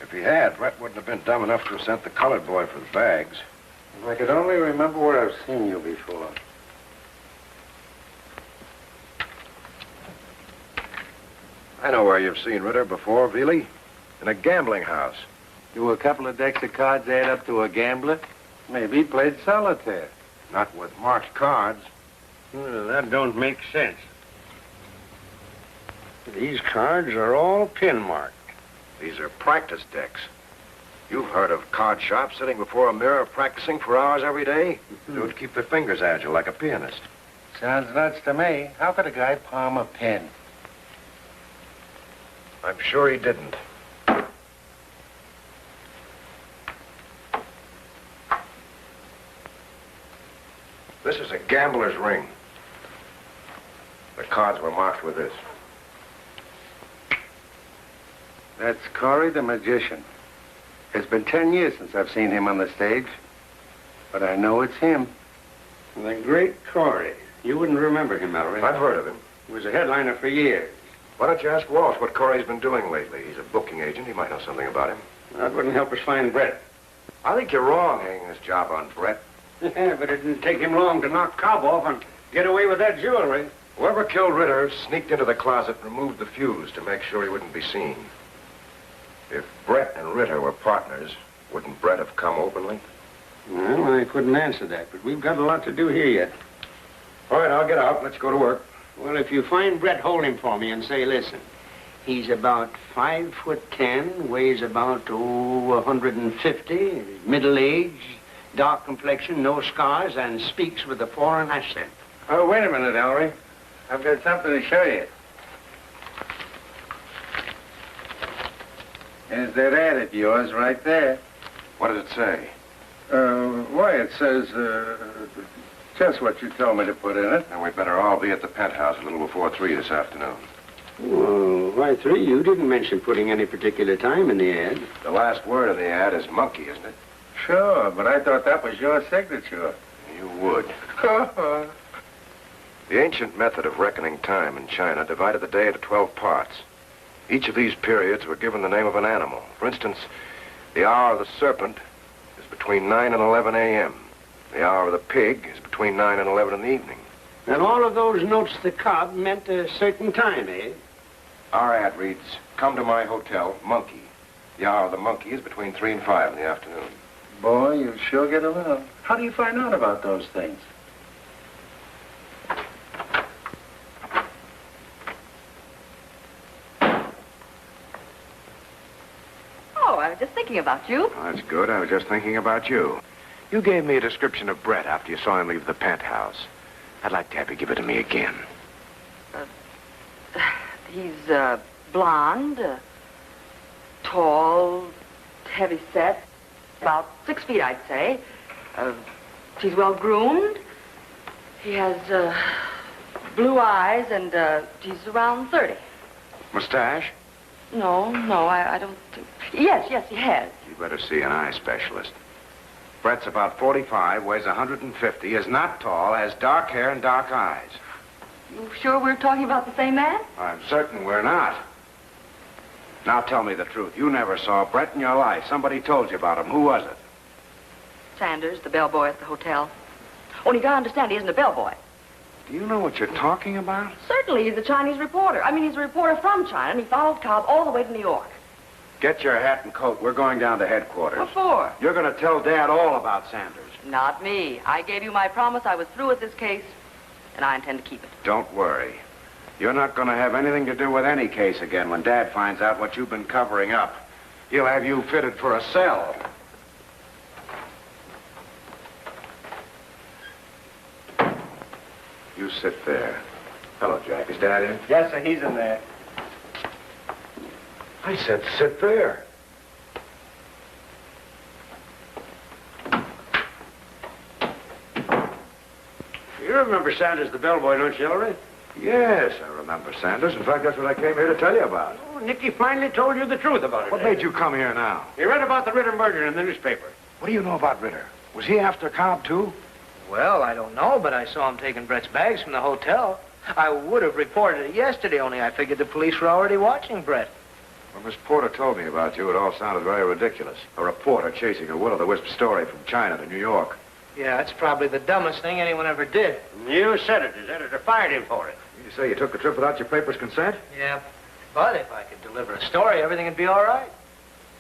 If he had, Brett wouldn't have been dumb enough to have sent the colored boy for the bags. If I could only remember where I've seen you before. I know where you've seen Ritter before, Veely. In a gambling house. Do a couple of decks of cards add up to a gambler? Maybe he played solitaire. Not with marked cards. Well, that don't make sense. These cards are all pin marked. These are practice decks. You've heard of card shops sitting before a mirror practicing for hours every day? Do it to keep their fingers agile like a pianist. Sounds nuts to me. How could a guy palm a pen? I'm sure he didn't. This is a gambler's ring. The cards were marked with this. That's Corey the magician. It's been 10 years since I've seen him on the stage, but I know it's him. The great Corey. You wouldn't remember him, Ellery. I've heard of him. He was a headliner for years. Why don't you ask Walsh what Corey's been doing lately? He's a booking agent. He might know something about him. That wouldn't help us find Brett. I think you're wrong hanging this job on Brett. Yeah, but it didn't take him long to knock Cobb off and get away with that jewelry. Whoever killed Ritter sneaked into the closet and removed the fuse to make sure he wouldn't be seen. If Brett and Ritter were partners, wouldn't Brett have come openly? Well, I couldn't answer that, but we've got a lot to do here yet. All right, I'll get out. Let's go to work. Well, if you find Brett, hold him for me and say, listen, he's about 5'10", weighs about, 150, middle-aged, dark complexion, no scars, and speaks with a foreign accent. Oh, wait a minute, Ellery. I've got something to show you. There's that ad of yours right there. What does it say? Why, it says, just what you told me to put in it. And we'd better all be at the Penthouse a little before 3 this afternoon. Well, why 3? You didn't mention putting any particular time in the ad. The last word in the ad is monkey, isn't it? Sure, but I thought that was your signature. You would. The ancient method of reckoning time in China divided the day into 12 parts. Each of these periods were given the name of an animal. For instance, the hour of the serpent is between 9 and 11 a.m. The hour of the pig is between 9 and 11 in the evening. And all of those notes to Cobb meant a certain time, eh? Our ad reads, come to my hotel, Monkey. The hour of the monkey is between 3 and 5 in the afternoon. Boy, you sure get around. How do you find out about those things? Oh, I was just thinking about you. Oh, that's good. I was just thinking about you. You gave me a description of Brett after you saw him leave the Penthouse. I'd like to have you give it to me again. He's blonde, tall, heavy set, about 6 feet, I'd say. He's well groomed. He has blue eyes, and he's around 30. Mustache? No, I don't think. Yes, he has. You better see an eye specialist. Brett's about 45, weighs 150, is not tall, has dark hair and dark eyes. You sure we're talking about the same man? I'm certain we're not. Now tell me the truth. You never saw Brett in your life. Somebody told you about him. Who was it? Sanders, the bellboy at the hotel. Only you gotta understand, he isn't a bellboy. Do you know what you're talking about? Certainly, he's a Chinese reporter. I mean, he's a reporter from China, and he followed Cobb all the way to New York. Get your hat and coat. We're going down to headquarters. What for? You're going to tell Dad all about Sanders. Not me. I gave you my promise. I was through with this case, and I intend to keep it. Don't worry. You're not going to have anything to do with any case again when Dad finds out what you've been covering up. He'll have you fitted for a cell. You sit there. Hello, Jack. Is Dad in? Yes, sir, he's in there. I said sit there. You remember Sanders, the bellboy, don't you, Ellery? Yes, I remember Sanders. In fact, that's what I came here to tell you about. Oh, Nicky finally told you the truth about it. What made you come here now? He read about the Ritter murder in the newspaper. What do you know about Ritter? Was he after Cobb, too? Well, I don't know, but I saw him taking Brett's bags from the hotel. I would have reported it yesterday, only I figured the police were already watching Brett. When Miss Porter told me about you, it all sounded very ridiculous. A reporter chasing a will-o'-the-wisp story from China to New York. Yeah, that's probably the dumbest thing anyone ever did. You said it. His editor fired him for it. You say you took the trip without your paper's consent? Yeah, but if I could deliver a story, everything would be all right.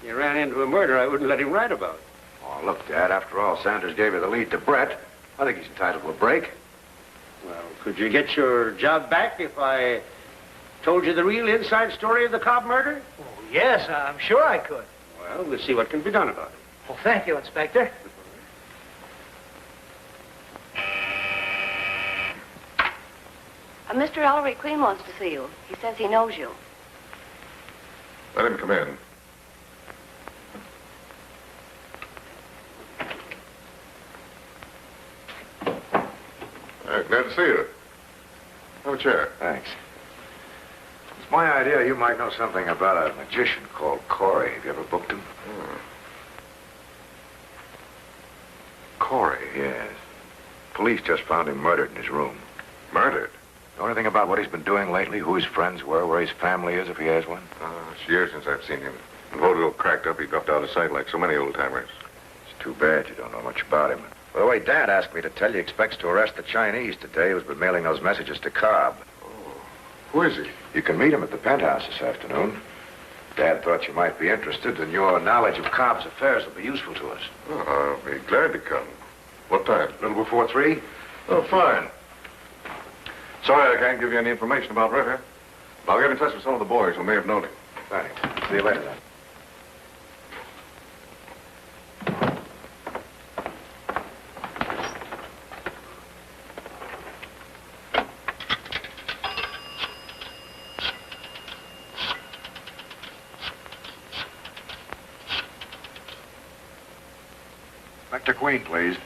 You ran into a murder I wouldn't let him write about. Oh, look, Dad, after all, Sanders gave you the lead to Brett. I think he's entitled to a break. Well, could you get your job back if I told you the real inside story of the Cobb murder? Oh, yes, I'm sure I could. Well, we'll see what can be done about it. Well, thank you, Inspector. Mr. Ellery Queen wants to see you. He says he knows you. Let him come in. Glad to see you. Have a chair. Thanks. It's my idea you might know something about a magician called Corey. Have you ever booked him? Corey? Yes. Police just found him murdered in his room. Murdered? Know anything about what he's been doing lately? Who his friends were? Where his family is, if he has one? It's years since I've seen him. When Vaudeville cracked up, he dropped out of sight like so many old-timers. It's too bad you don't know much about him. By the way, Dad asked me to tell you he expects to arrest the Chinese today who's been mailing those messages to Cobb. Who is he? You can meet him at the Penthouse this afternoon. Dad thought you might be interested, and your knowledge of Cobb's affairs will be useful to us. Oh, I'll be glad to come. What time? A little before 3? Oh, fine. Sorry I can't give you any information about Ritter. I'll get in touch with some of the boys who may have known him. Thanks. See you later, then. Inspector Queen, please.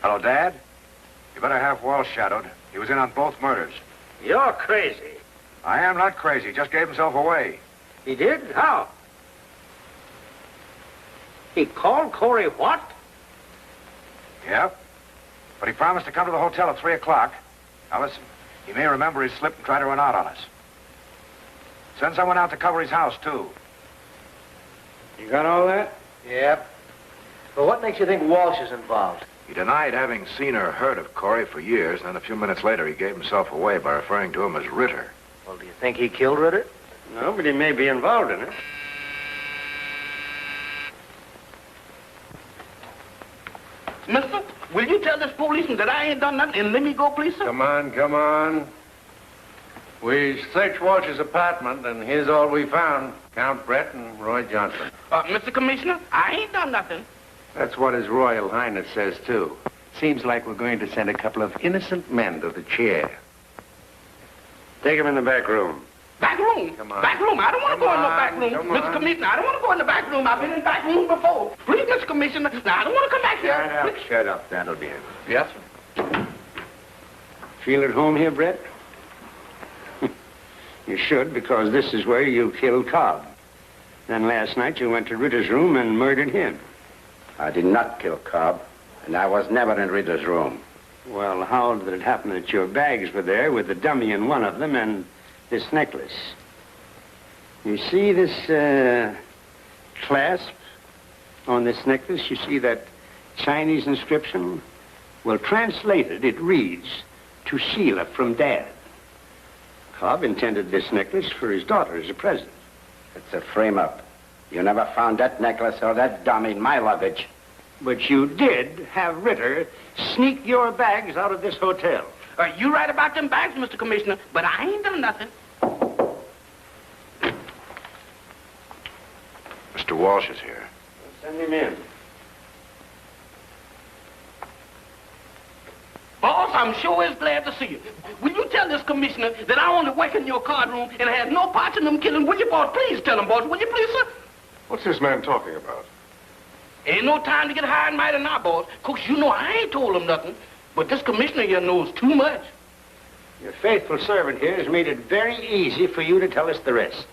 Hello, Dad? You better have Walsh shadowed. He was in on both murders. You're crazy. I am not crazy. Just gave himself away. He did? How? He called Corey what? Yep. But he promised to come to the hotel at 3 o'clock. Now listen, he may remember his slip and try to run out on us. Send someone out to cover his house, too. You got all that? Yep. Well, what makes you think Walsh is involved? He denied having seen or heard of Corey for years, and then a few minutes later he gave himself away by referring to him as Ritter. Well, do you think he killed Ritter? No, but he may be involved in it. Mister, will you tell this policeman that I ain't done nothing and let me go, please, sir? Come on, come on. We searched Walsh's apartment, and here's all we found. Count Brett and Roy Johnson. Mr. Commissioner, I ain't done nothing. That's what His Royal Highness says, too. Seems like we're going to send a couple of innocent men to the chair. Take them in the back room. Back room? Come on. Back room? I don't want to go in no back room. Mr. Commissioner, I don't want to go in the back room. I've been in back room before. Please, Mr. Commissioner. Now, I don't want to come back here. Shut up. That'll be it. Yes, sir. Feel at home here, Brett? You should, because this is where you killed Cobb. Then last night you went to Ritter's room and murdered him. I did not kill Cobb, and I was never in Ritter's room. Well, how did it happen that your bags were there with the dummy in one of them and this necklace? You see this clasp on this necklace? You see that Chinese inscription? Well, translated, it reads, "To Sheila from Dad." Cobb intended this necklace for his daughter as a present. It's a frame-up. You never found that necklace or that dummy in my luggage. But you did have Ritter sneak your bags out of this hotel. You right about them bags, Mr. Commissioner, but I ain't done nothing. Mr. Walsh is here. Send him in. Boss, I'm sure is glad to see you. Will you tell this commissioner that I only work in your card room and has no parts in them killing? Will you, boss? Please tell him, boss. Will you please, sir? What's this man talking about? Ain't no time to get high and mighty now, boss. Course, you know I ain't told him nothing. But this commissioner here knows too much. Your faithful servant here has made it very easy for you to tell us the rest.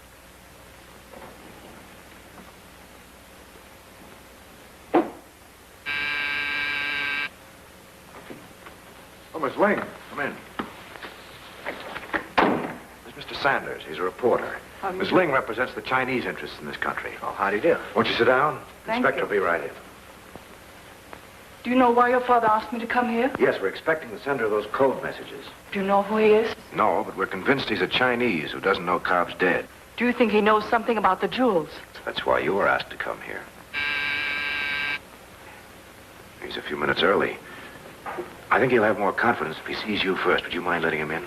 Oh, Miss Ling, come in. This is Mr. Sanders. He's a reporter. Miss Ling represents the Chinese interests in this country. Oh, how do you do? Won't you sit down? Thank Inspector you. will be right in. Do you know why your father asked me to come here? Yes, we're expecting the sender of those code messages. Do you know who he is? No, but we're convinced he's a Chinese who doesn't know Cobb's dead. Do you think he knows something about the jewels? That's why you were asked to come here. He's a few minutes early. I think he'll have more confidence if he sees you first. Would you mind letting him in?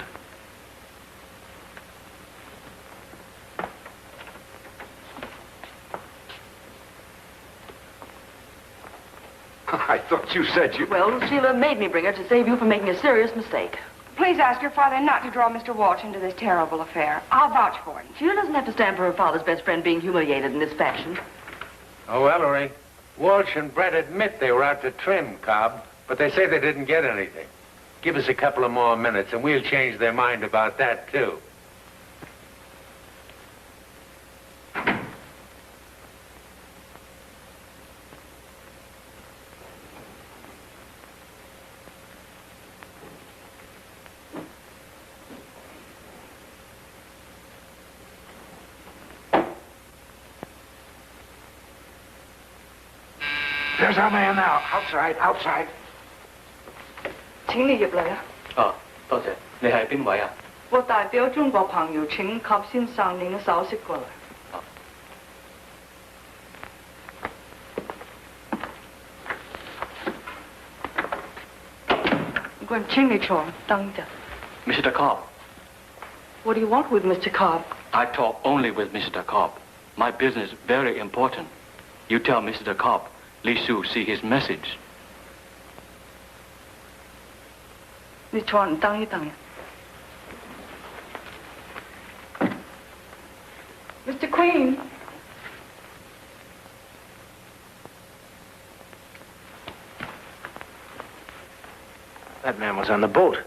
I thought you said you... Well, Sheila made me bring her to save you from making a serious mistake. Please, please ask your father not to draw Mr. Walsh into this terrible affair? I'll vouch for him. She doesn't have to stand for her father's best friend being humiliated in this fashion. Oh, Ellery, Walsh and Brett admit they were out to trim, Cobb, but they say they didn't get anything. Give us a couple of more minutes, and we'll change their mind about that, too. There's our man now. Outside. 請你入嚟啊！哦，多謝。你係邊位啊？我代表中國朋友請及先生您的首飾過來。唔該，請你坐，等陣。Mr. Cobb. What do you want with Mr. Cobb? I talk only with Mr. Cobb. My business very important. You tell Mr. Cobb, Li Su see his message. 你坐，你等一等。Mr. Queen. That man was on the boat.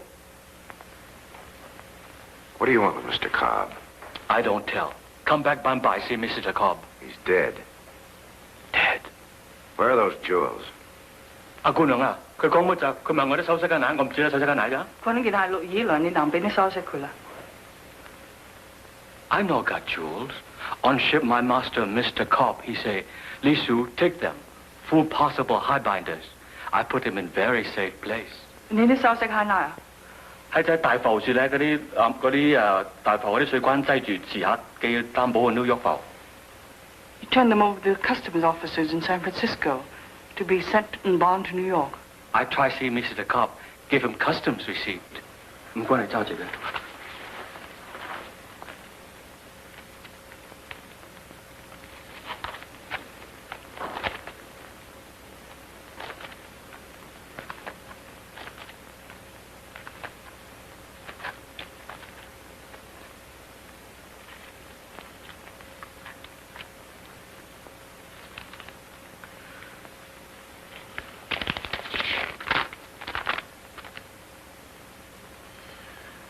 What do you want with Mr. Cobb? I don't tell. Come back by see Mr. Cobb. He's dead. Dead? Where are those jewels? 阿姑娘啊，佢講乜就？佢問我啲首飾喺哪，我唔知啦，首飾喺哪㗎？嗰件係陸以來，你能俾啲首飾佢啦。I know got jewels. On ship, my master, Mr. Cobb, he say, Li Su, take them. Full possible high binders. I put them in very safe place. 你啲首飾喺哪啊？喺隻大浮樹咧，嗰啲大浮嗰啲水關擠住，遲下寄擔保去紐約浮。You turn them over to the customs officers in San Francisco to be sent and bound to New York. I try see Mr. Cobb, give him customs receipt. 唔該你揸住佢。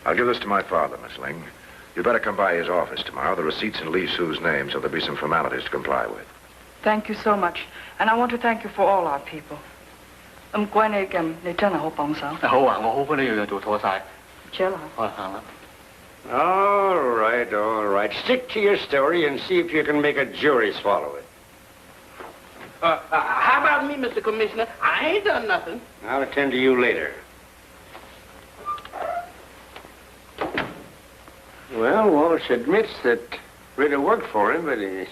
I'll give this to my father, Miss Ling. You'd better come by his office tomorrow. The receipt's in Li Su's name, so there'll be some formalities to comply with. Thank you so much. And I want to thank you for all our people. 唔該你咁，你真係好幫手。好啊，我好幫你樣樣做妥晒。謝啦。我行啦。All right. Stick to your story and see if you can make a jury swallow it. How about me, Mr. Commissioner? I ain't done nothing. I'll attend to you later. Well, Walsh admits that Ritter worked for him, but he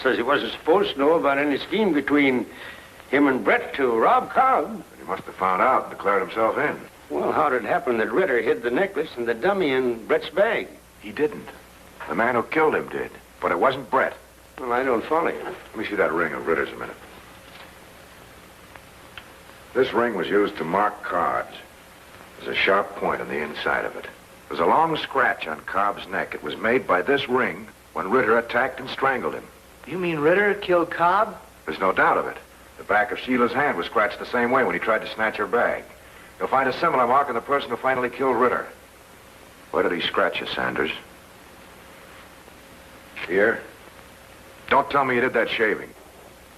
says he wasn't supposed to know about any scheme between him and Brett to rob Cobb. He must have found out and declared himself in. Well, how did it happen that Ritter hid the necklace and the dummy in Brett's bag? He didn't. The man who killed him did. But it wasn't Brett. Well, I don't follow you. Let me see that ring of Ritter's a minute. This ring was used to mark cards. There's a sharp point on the inside of it. There's a long scratch on Cobb's neck. It was made by this ring when Ritter attacked and strangled him. You mean Ritter killed Cobb? There's no doubt of it. The back of Sheila's hand was scratched the same way when he tried to snatch her bag. You'll find a similar mark on the person who finally killed Ritter. Where did he scratch you, Sanders? Here? Don't tell me you did that shaving.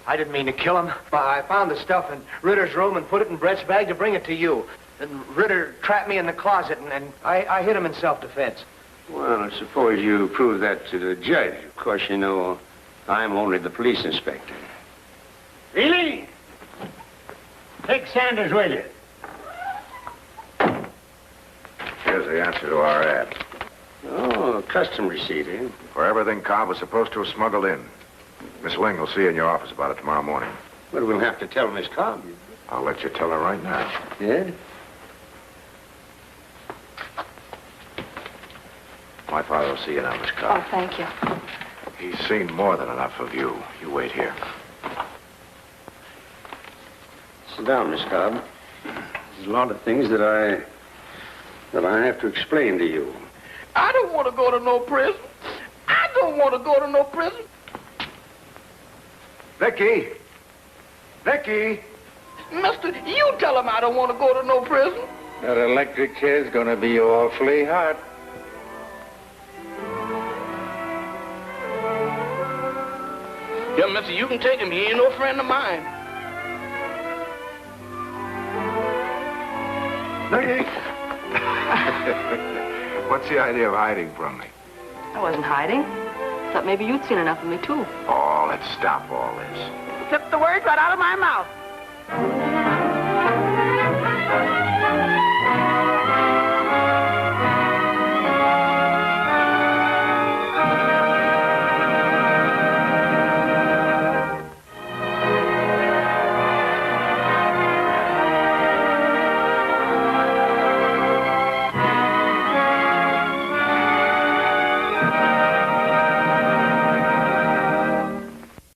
I didn't mean to kill him. I found the stuff in Ritter's room and put it in Brett's bag to bring it to you. And Ritter trapped me in the closet, and I hit him in self-defense. Well, I suppose you prove that to the judge. Of course, you know, I'm only the police inspector. Really? Take Sanders with you. Here's the answer to our ad. Oh, a custom receipt, eh? For everything Cobb was supposed to have smuggled in. Miss Ling will see you in your office about it tomorrow morning. But we'll have to tell Miss Cobb. I'll let you tell her right now. Yeah? My father will see you now, Miss Cobb. Oh, thank you. He's seen more than enough of you. You wait here. Sit down, Miss Cobb. There's a lot of things that I Well, I have to explain to you. I don't want to go to no prison. I don't want to go to no prison. Vicky! Vicky! Mister, you tell him I don't want to go to no prison. That electric chair's gonna be awfully hot. Yeah, mister, you can take him. He ain't no friend of mine. Vicky! What's the idea of hiding from me? I wasn't hiding. Thought maybe you'd seen enough of me, too. Oh, let's stop all this. Took the words right out of my mouth.